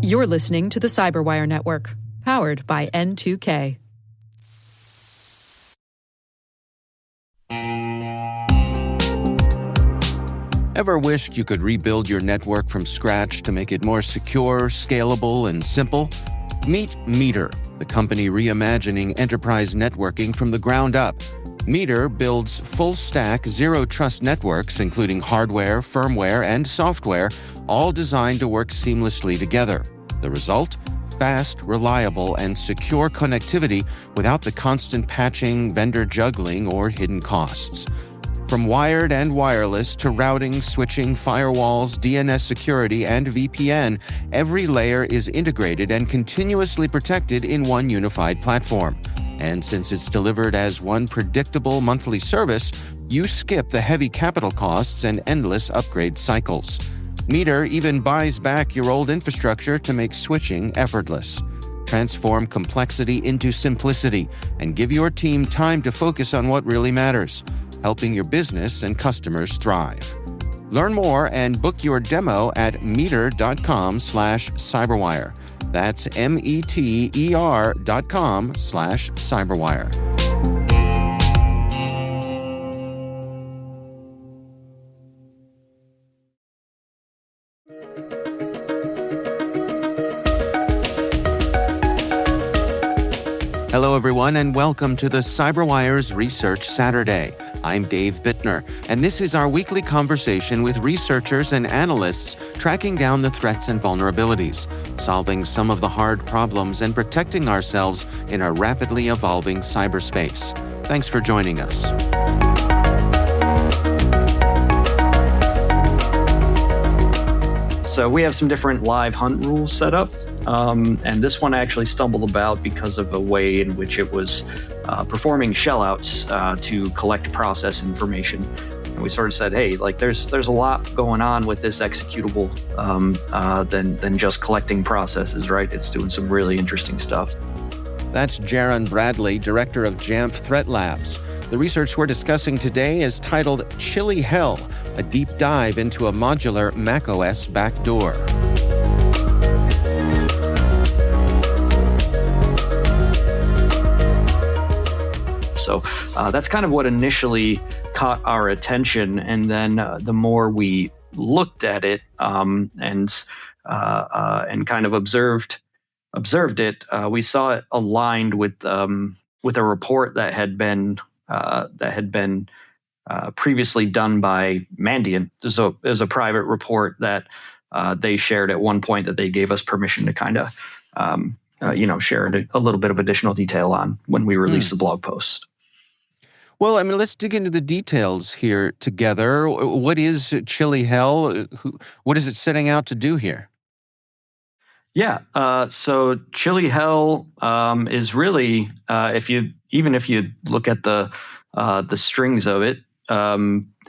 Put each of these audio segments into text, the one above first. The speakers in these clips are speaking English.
You're listening to the Cyberwire Network, powered by N2K. Ever wished you could rebuild your network from scratch to make it more secure, scalable, and simple? Meet Meter, the company reimagining enterprise networking from the ground up. Meter builds full-stack, zero-trust networks, including hardware, firmware, and software, all designed to work seamlessly together. The result? Fast, reliable, and secure connectivity without the constant patching, vendor juggling, or hidden costs. From wired and wireless to routing, switching, firewalls, DNS security, and VPN, every layer is integrated and continuously protected in one unified platform. And since it's delivered as one predictable monthly service, you skip the heavy capital costs and endless upgrade cycles. Meter even buys back your old infrastructure to make switching effortless. Transform complexity into simplicity and give your team time to focus on what really matters, helping your business and customers thrive. Learn more and book your demo at meter.com/cyberwire. That's meter.com/cyberwire. Hello, everyone, and welcome to the CyberWire's Research Saturday. I'm Dave Bittner, and this is our weekly conversation with researchers and analysts tracking down the threats and vulnerabilities, solving some of the hard problems, and protecting ourselves in a rapidly evolving cyberspace. Thanks for joining us. So we have some different live hunt rules set up. And this one I actually stumbled about because of a way in which it was performing shellouts to collect process information. And we sort of said, hey, like there's a lot going on with this executable than just collecting processes, right? It's doing some really interesting stuff. That's Jaron Bradley, director of Jamf Threat Labs. The research we're discussing today is titled Chili Hell, a deep dive into a modular macOS backdoor. So that's kind of what initially caught our attention, and then the more we looked at it and kind of observed it, we saw it aligned with a report that had been previously done by Mandiant. There's a private report that they shared at one point that they gave us permission to kind of share a little bit of additional detail on when we released the blog post. Well, I mean, let's dig into the details here together. What is Chili Hell? What is it setting out to do here? Yeah, so Chili Hell is really, if you look at the strings of it,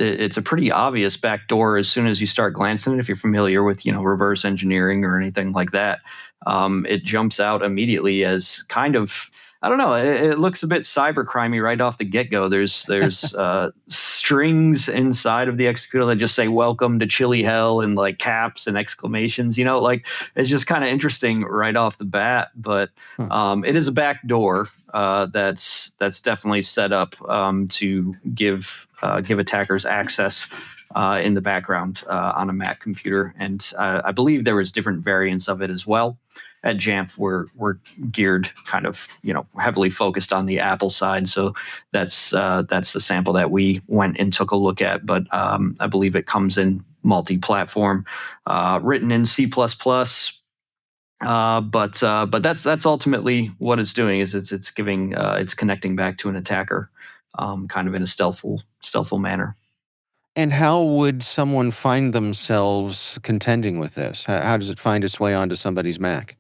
it's a pretty obvious backdoor as soon as you start glancing at it. If you're familiar with reverse engineering or anything like that, it jumps out immediately as kind of, I don't know, it looks a bit cybercrimey right off the get-go. There's strings inside of the executable that just say "Welcome to Chili Hell" and like caps and exclamations. Like it's just kind of interesting right off the bat. But it is a backdoor that's definitely set up to give attackers access in the background on a Mac computer, and I believe there was different variants of it as well. At Jamf, we're geared kind of heavily focused on the Apple side, so that's the sample that we went and took a look at. But I believe it comes in multi-platform, written in C++. But that's ultimately what it's doing. Is it's connecting back to an attacker, kind of in a stealthful manner. And how would someone find themselves contending with this? How does it find its way onto somebody's Mac?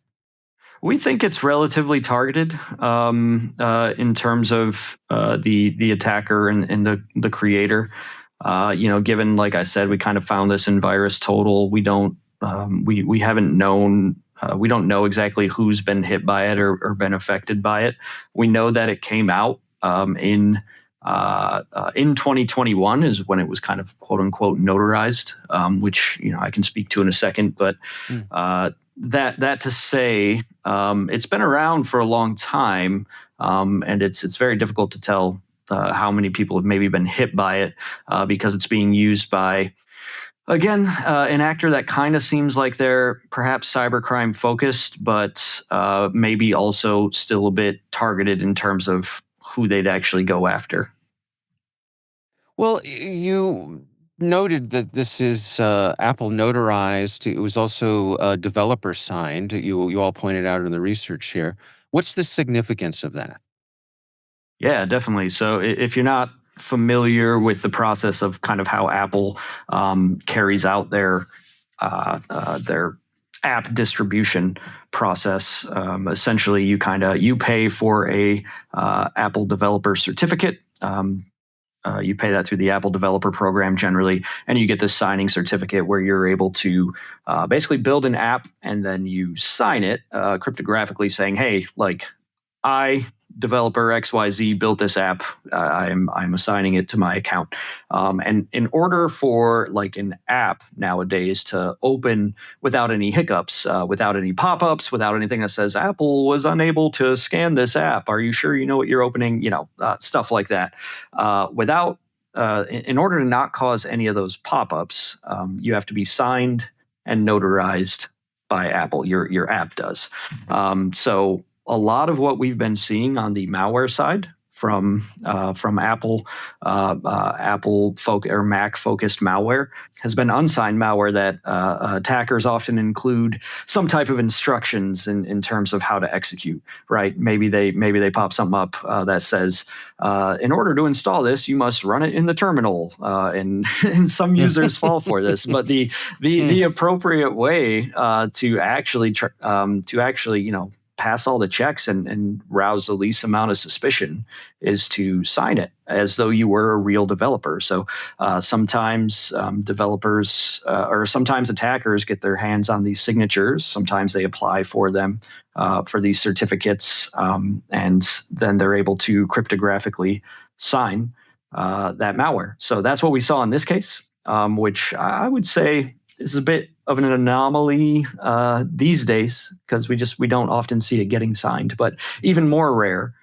We think it's relatively targeted in terms of the attacker and the creator. Given, like I said, we kind of found this in VirusTotal. We don't we haven't known. We don't know exactly who's been hit by it or been affected by it. We know that it came out in in 2021 is when it was kind of quote unquote notarized, which I can speak to in a second. But that to say, it's been around for a long time, and it's very difficult to tell how many people have maybe been hit by it because it's being used by, again, an actor that kind of seems like they're perhaps cybercrime focused, but maybe also still a bit targeted in terms of who they'd actually go after. Well, you noted that this is Apple notarized. It was also developer signed. You all pointed out in the research here. What's the significance of that? Yeah, definitely. So if you're not familiar with the process of kind of how Apple carries out their app distribution process, essentially you pay for a Apple developer certificate. You pay that through the Apple developer program generally, and you get this signing certificate where you're able to basically build an app and then you sign it cryptographically saying, hey, like, I, developer XYZ, built this app. I'm assigning it to my account. And in order for like an app nowadays to open without any hiccups, without any pop-ups, without anything that says Apple was unable to scan this app, are you sure you know what you're opening? Stuff like that. In order to not cause any of those pop-ups, you have to be signed and notarized by Apple. Your app does. So a lot of what we've been seeing on the malware side from Apple, or Mac focused malware has been unsigned malware that attackers often include some type of instructions in terms of how to execute. Right? Maybe they pop something up that says, in order to install this, you must run it in the terminal, and some users fall for this. But the appropriate way to actually pass all the checks and rouse the least amount of suspicion is to sign it as though you were a real developer. So sometimes developers or sometimes attackers get their hands on these signatures. Sometimes they apply for them for these certificates, and then they're able to cryptographically sign that malware. So that's what we saw in this case, which I would say is a bit of an anomaly these days because we don't often see it getting signed. But even more rare,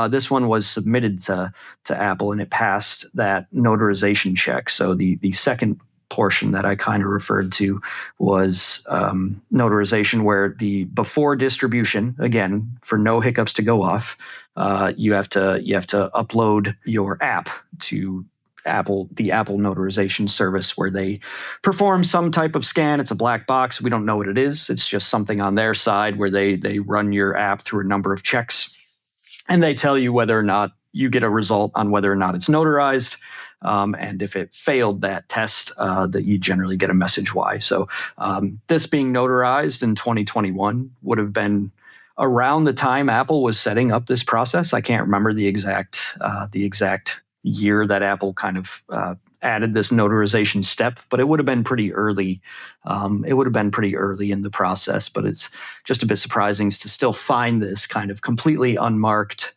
this one was submitted to Apple and it passed that notarization check. So the second portion that I kind of referred to was notarization, where the before distribution, again, for no hiccups to go off, you have to upload your app to the Apple notarization service, where they perform some type of scan. It's a black box. We don't know what it is. It's just something on their side where they run your app through a number of checks, and they tell you whether or not you get a result on whether or not it's notarized. And if it failed that test, that you generally get a message why. So this being notarized in 2021 would have been around the time Apple was setting up this process. I can't remember the exact year that Apple kind of added this notarization step, but it would have been pretty early. It would have been pretty early in the process, but it's just a bit surprising to still find this kind of completely unmarked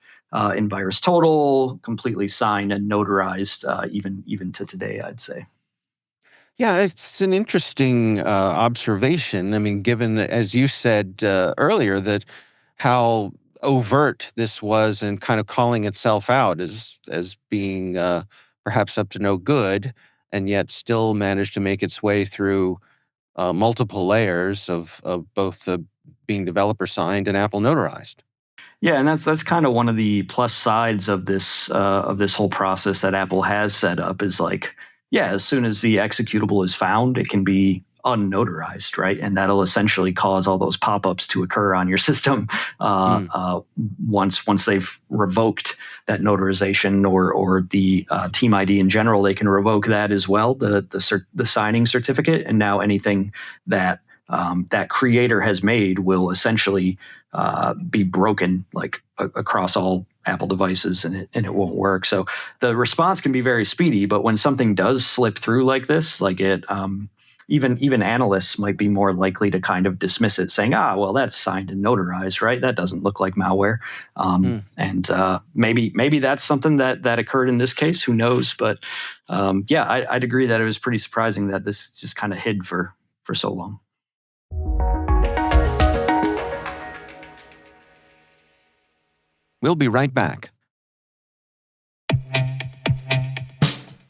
in VirusTotal, completely signed and notarized, even to today, I'd say. Yeah, it's an interesting observation. I mean, given that, as you said earlier, that how overt this was and kind of calling itself out as being perhaps up to no good, and yet still managed to make its way through multiple layers of both the being developer signed and Apple notarized. Yeah, and that's kind of one of the plus sides of this whole process that Apple has set up is like, yeah, as soon as the executable is found, it can be unnotarized, right? And that'll essentially cause all those pop-ups to occur on your system once they've revoked that notarization or the Team ID in general. They can revoke that as well, the signing certificate, and now anything that that creator has made will essentially be broken like across all Apple devices, and it won't work. So the response can be very speedy, but when something does slip through like this, like even analysts might be more likely to kind of dismiss it, saying, well, that's signed and notarized, right? That doesn't look like malware. And maybe that's something that occurred in this case. Who knows? But I'd agree that it was pretty surprising that this just kind of hid for so long. We'll be right back.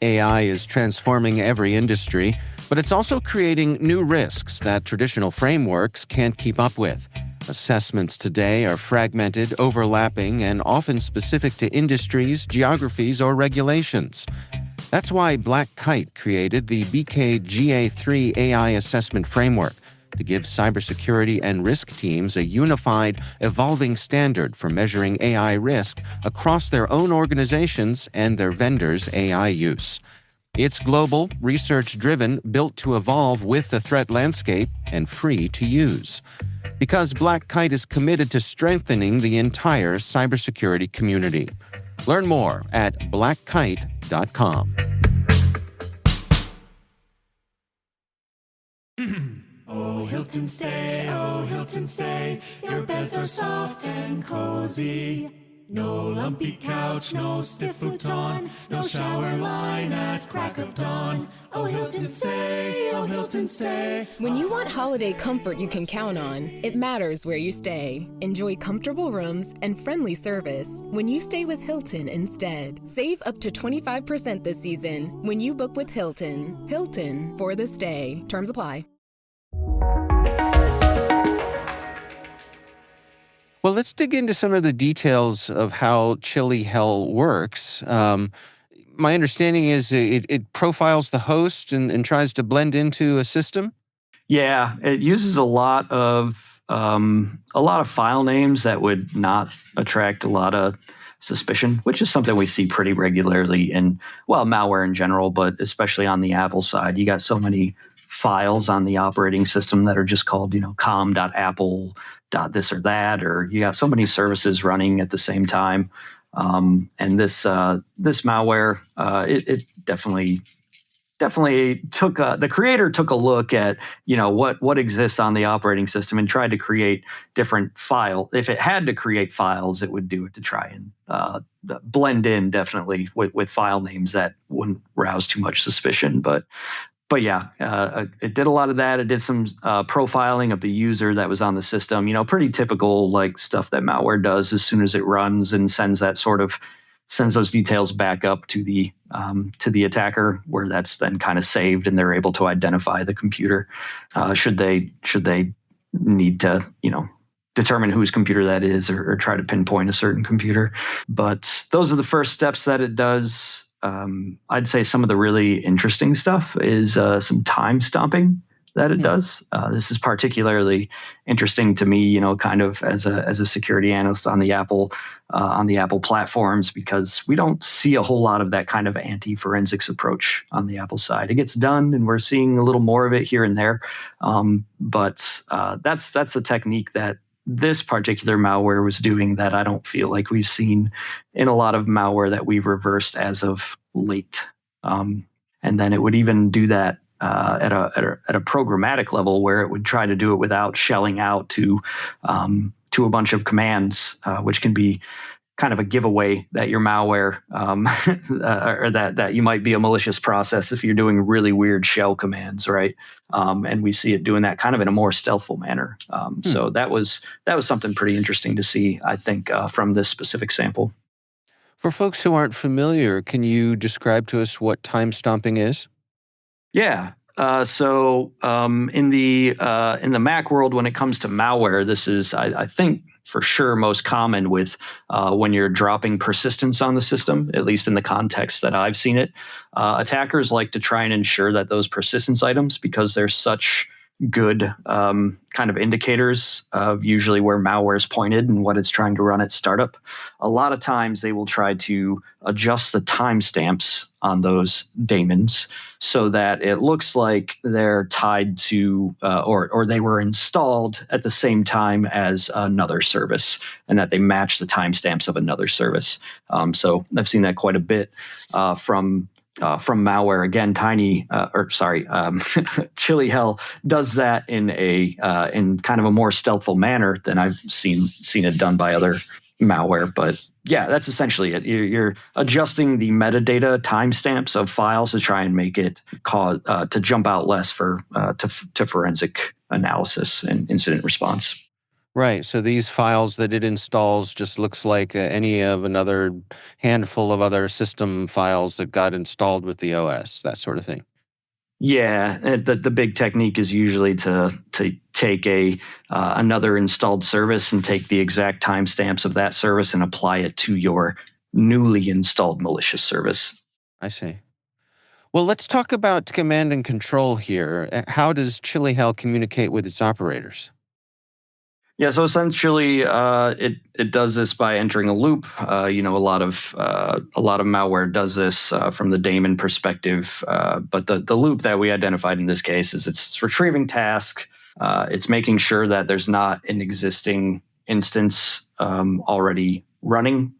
AI is transforming every industry, but it's also creating new risks that traditional frameworks can't keep up with. Assessments today are fragmented, overlapping, and often specific to industries, geographies, or regulations. That's why Black Kite created the BKGA3 AI Assessment Framework to give cybersecurity and risk teams a unified, evolving standard for measuring AI risk across their own organizations and their vendors' AI use. It's global, research-driven, built to evolve with the threat landscape, and free to use. Because Black Kite is committed to strengthening the entire cybersecurity community. Learn more at blackkite.com. Oh, Hilton stay, your beds are soft and cozy. No lumpy couch, no stiff futon, no shower line at crack of dawn. Oh, Hilton stay. When you want holiday comfort you can count on, it matters where you stay. Enjoy comfortable rooms and friendly service when you stay with Hilton instead. Save up to 25% this season when you book with Hilton. Hilton for the stay. Terms apply. Well, let's dig into some of the details of how Chili Hell works. My understanding is it profiles the host and tries to blend into a system. Yeah, it uses a lot of file names that would not attract a lot of suspicion, which is something we see pretty regularly in, malware in general, but especially on the Apple side. You got so many files on the operating system that are just called, com.apple. This or that, or you got so many services running at the same time. And this malware, it definitely took the creator took a look at what exists on the operating system and tried to create different file. If it had to create files, it would do it to try and blend in definitely with file names that wouldn't rouse too much suspicion. But yeah, it did a lot of that. It did some profiling of the user that was on the system. Pretty typical like stuff that malware does as soon as it runs and sends those details back up to the attacker, where that's then kind of saved and they're able to identify the computer. Should they need to determine whose computer that is or try to pinpoint a certain computer. But those are the first steps that it does. I'd say some of the really interesting stuff is some time stomping that it does. This is particularly interesting to me, kind of as a security analyst on the Apple platforms, because we don't see a whole lot of that kind of anti-forensics approach on the Apple side. It gets done, and we're seeing a little more of it here and there. But that's a technique that this particular malware was doing that I don't feel like we've seen in a lot of malware that we've reversed as of late. And then it would even do that at a programmatic level, where it would try to do it without shelling out to a bunch of commands, which can be kind of a giveaway that your malware or that you might be a malicious process if you're doing really weird shell commands, right? And we see it doing that kind of in a more stealthful manner. So that was something pretty interesting to see, I think, from this specific sample. For folks who aren't familiar, can you describe to us what time stomping is? Yeah. So in the Mac world, when it comes to malware, this is, I think, for sure most common with when you're dropping persistence on the system, at least in the context that I've seen it. Attackers like to try and ensure that those persistence items, because they're such good kind of indicators of usually where malware is pointed and what it's trying to run at startup. A lot of times they will try to adjust the timestamps on those daemons so that it looks like they're tied to or they were installed at the same time as another service, and that they match the timestamps of another service. So I've seen that quite a bit from from malware. Again, Chili Hell does that in kind of a more stealthful manner than I've seen it done by other malware. But yeah, that's essentially it. You're adjusting the metadata timestamps of files to try and make it to jump out less to forensic analysis and incident response. Right. So these files that it installs just looks like any of another handful of other system files that got installed with the OS, that sort of thing. Yeah, the big technique is usually to take another installed service and take the exact timestamps of that service and apply it to your newly installed malicious service. I see. Well, let's talk about command and control here. How does Chili Hell communicate with its operators? Yeah, so essentially, it does this by entering a loop. A lot of malware does this from the daemon perspective, but the loop that we identified in this case is it's retrieving task. It's making sure that there's not an existing instance already running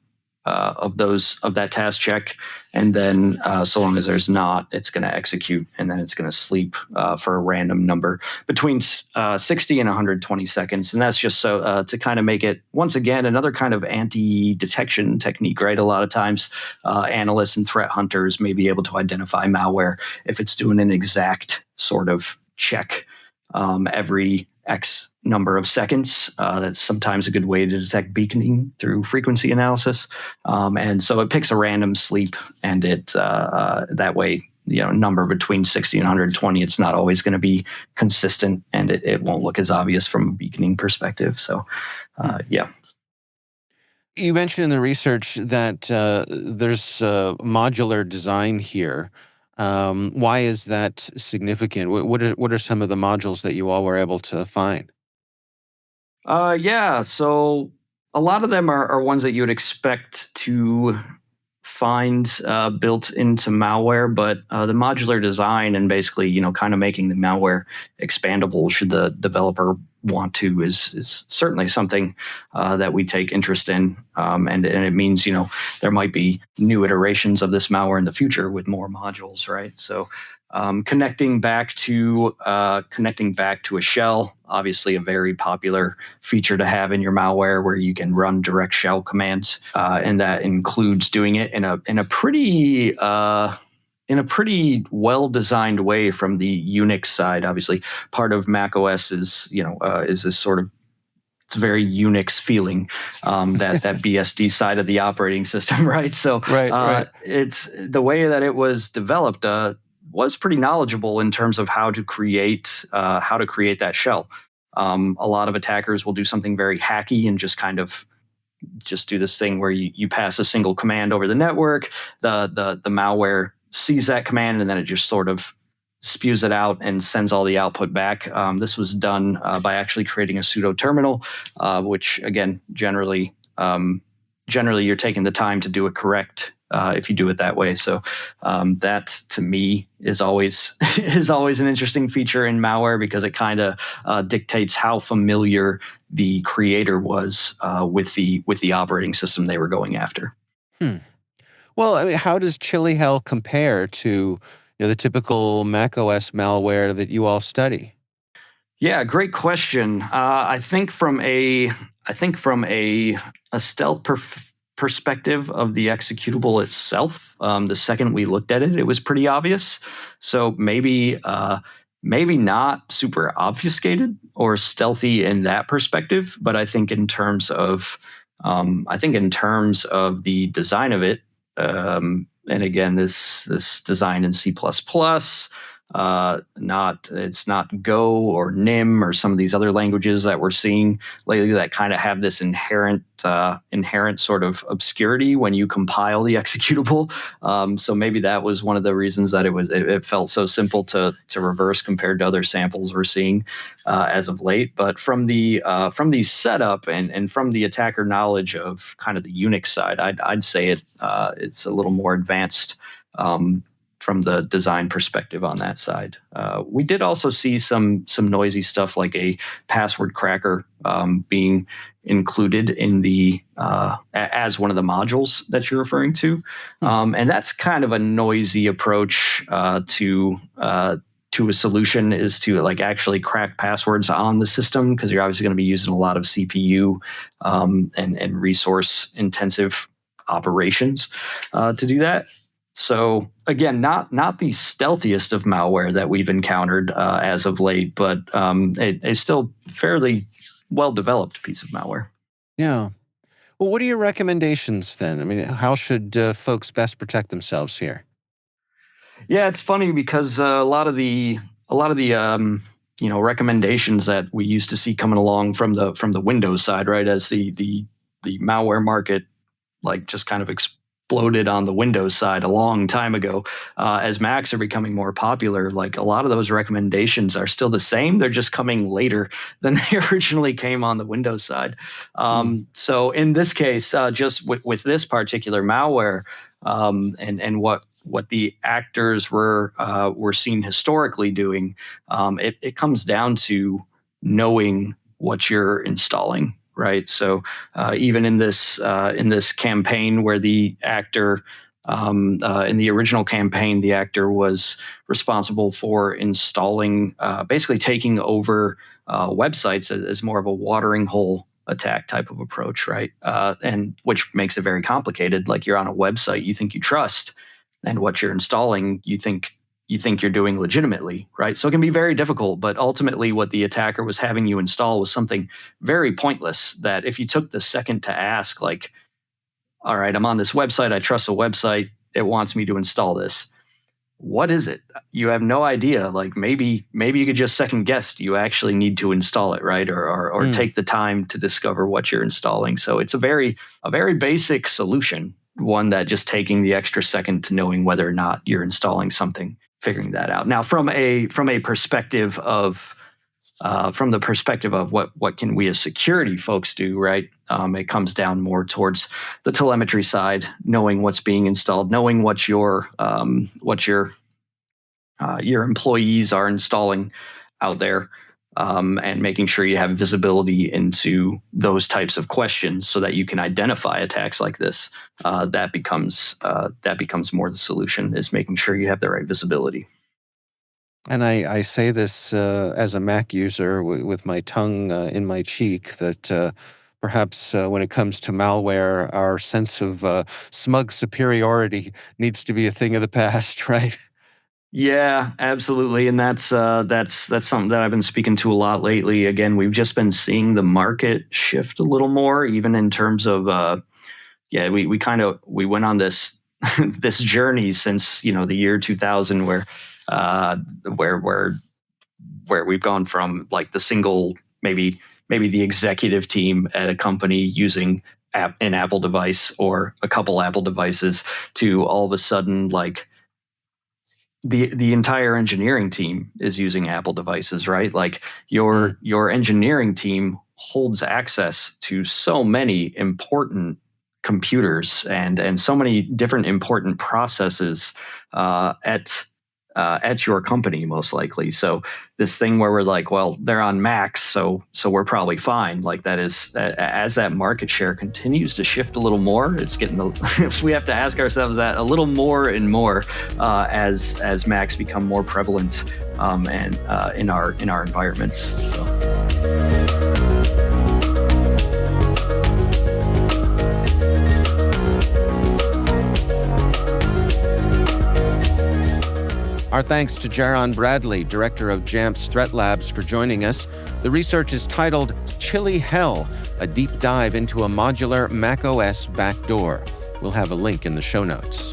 of that task check, and then so long as there's not, it's going to execute, and then it's going to sleep for a random number between 60 and 120 seconds, and that's just so to kind of make it, once again, another kind of anti-detection technique, right? A lot of times analysts and threat hunters may be able to identify malware if it's doing an exact sort of check every X number of seconds. That's sometimes a good way to detect beaconing through frequency analysis. And so it picks a random sleep, and it that way, number between 60 and 120, it's not always going to be consistent, and it won't look as obvious from a beaconing perspective. So, yeah. You mentioned in the research that there's modular design here. Why is that significant? What are some of the modules that you all were able to find? Yeah, so a lot of them are ones that you would expect to find built into malware, but the modular design and basically, kind of making the malware expandable should the developer want to is certainly something that we take interest in. And it means, there might be new iterations of this malware in the future with more modules, right? So connecting back to a shell, obviously a very popular feature to have in your malware, where you can run direct shell commands, and that includes doing it in a pretty well-designed way from the Unix side. Obviously, part of macOS is this sort of, it's very Unix feeling, that BSD side of the operating system, right? So Right. It's the way that it was developed was pretty knowledgeable in terms of how to create that shell. A lot of attackers will do something very hacky and just do this thing where you pass a single command over the network. The malware sees that command, and then it just sort of spews it out and sends all the output back. This was done by actually creating a pseudo terminal, which again, generally you're taking the time to do it correct if you do it that way. So that to me is always an interesting feature in malware, because it kind of dictates how familiar the creator was with the operating system they were going after. Well, I mean, how does Chili Hell compare to the typical macOS malware that you all study? Yeah, great question. I think from a stealth perspective of the executable itself, the second we looked at it, it was pretty obvious. So maybe not super obfuscated or stealthy in that perspective, but I think in terms of the design of it, and again, this design in C++, it's not Go or Nim or some of these other languages that we're seeing lately that kind of have this inherent sort of obscurity when you compile the executable. So maybe that was one of the reasons that it felt so simple to reverse compared to other samples we're seeing as of late. But from the setup and from the attacker knowledge of kind of the Unix side, I'd say it's a little more advanced from the design perspective on that side. We did also see some noisy stuff like a password cracker being included in the as one of the modules that you're referring to, and that's kind of a noisy approach to a solution, is to like actually crack passwords on the system, because you're obviously going to be using a lot of CPU and resource intensive operations to do that. So again, not the stealthiest of malware that we've encountered as of late, but it's still fairly well-developed piece of malware. Yeah. Well, what are your recommendations then? I mean, how should folks best protect themselves here? Yeah, it's funny because a lot of the recommendations that we used to see coming along from the Windows side, right, as the malware market like just kind of exploded on the Windows side a long time ago. As Macs are becoming more popular, like a lot of those recommendations are still the same. They're just coming later than they originally came on the Windows side. So in this case, just with this particular malware, and what the actors were seen historically doing, it comes down to knowing what you're installing. Right. So even in this campaign where the actor in the original campaign, the actor was responsible for installing, basically taking over websites as more of a watering hole attack type of approach. Right. And which makes it very complicated. Like you're on a website you think you trust, and what you're installing you think you're doing legitimately, right? So it can be very difficult, but ultimately what the attacker was having you install was something very pointless, that if you took the second to ask, like, all right, I'm on this website, I trust a website, it wants me to install this. What is it? You have no idea. Like maybe you could just second guess, do you actually need to install it, right? Or take the time to discover what you're installing. So it's a very basic solution, one that just taking the extra second to knowing whether or not you're installing something, figuring that out. Now, from a perspective of from the perspective of what can we as security folks do, right? It comes down more towards the telemetry side, knowing what's being installed, knowing what your employees are installing out there, and making sure you have visibility into those types of questions so that you can identify attacks like this. That becomes more the solution, is making sure you have the right visibility. And I say this as a Mac user with my tongue in my cheek, that perhaps when it comes to malware, our sense of smug superiority needs to be a thing of the past, right? Yeah, absolutely, and that's something that I've been speaking to a lot lately. Again, we've just been seeing the market shift a little more, even in terms of we went on this this journey since the year 2000, where we've gone from like the single, maybe the executive team at a company using an Apple device or a couple Apple devices, to all of a sudden like the entire engineering team is using Apple devices, right? Like your engineering team holds access to so many important computers and so many different important processes at your company, most likely. So this thing where we're like, well, they're on Macs, so we're probably fine. Like that is, as that market share continues to shift a little more, it's getting we have to ask ourselves that a little more and more as Macs become more prevalent and in our environments. So. Our thanks to Jaron Bradley, director of Jamf's Threat Labs, for joining us. The research is titled Chilly Hell, a deep dive into a modular macOS backdoor. We'll have a link in the show notes.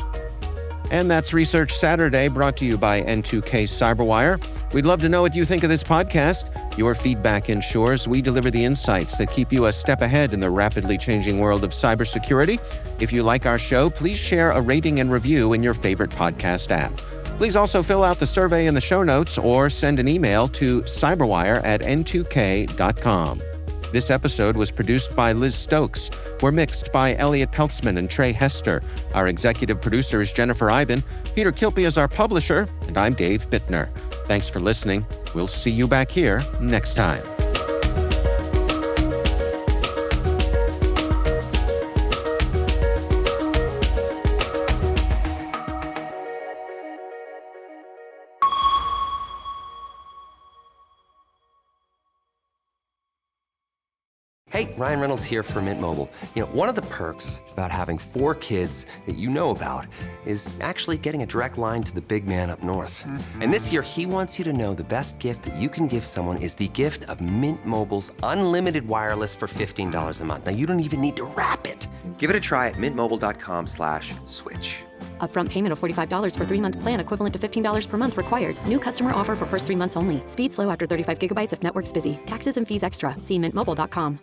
And that's Research Saturday, brought to you by N2K Cyberwire. We'd love to know what you think of this podcast. Your feedback ensures we deliver the insights that keep you a step ahead in the rapidly changing world of cybersecurity. If you like our show, please share a rating and review in your favorite podcast app. Please also fill out the survey in the show notes or send an email to cyberwire@n2k.com. This episode was produced by Liz Stokes. We're mixed by Elliot Peltzman and Trey Hester. Our executive producer is Jennifer Iben. Peter Kilpie is our publisher, and I'm Dave Bittner. Thanks for listening. We'll see you back here next time. Hey, Ryan Reynolds here for Mint Mobile. You know, one of the perks about having 4 kids that you know about is actually getting a direct line to the big man up north. And this year, he wants you to know the best gift that you can give someone is the gift of Mint Mobile's unlimited wireless for $15 a month. Now, you don't even need to wrap it. Give it a try at mintmobile.com/switch. Upfront payment of $45 for 3-month plan equivalent to $15 per month required. New customer offer for first 3 months only. Speed slow after 35 gigabytes if network's busy. Taxes and fees extra. See mintmobile.com.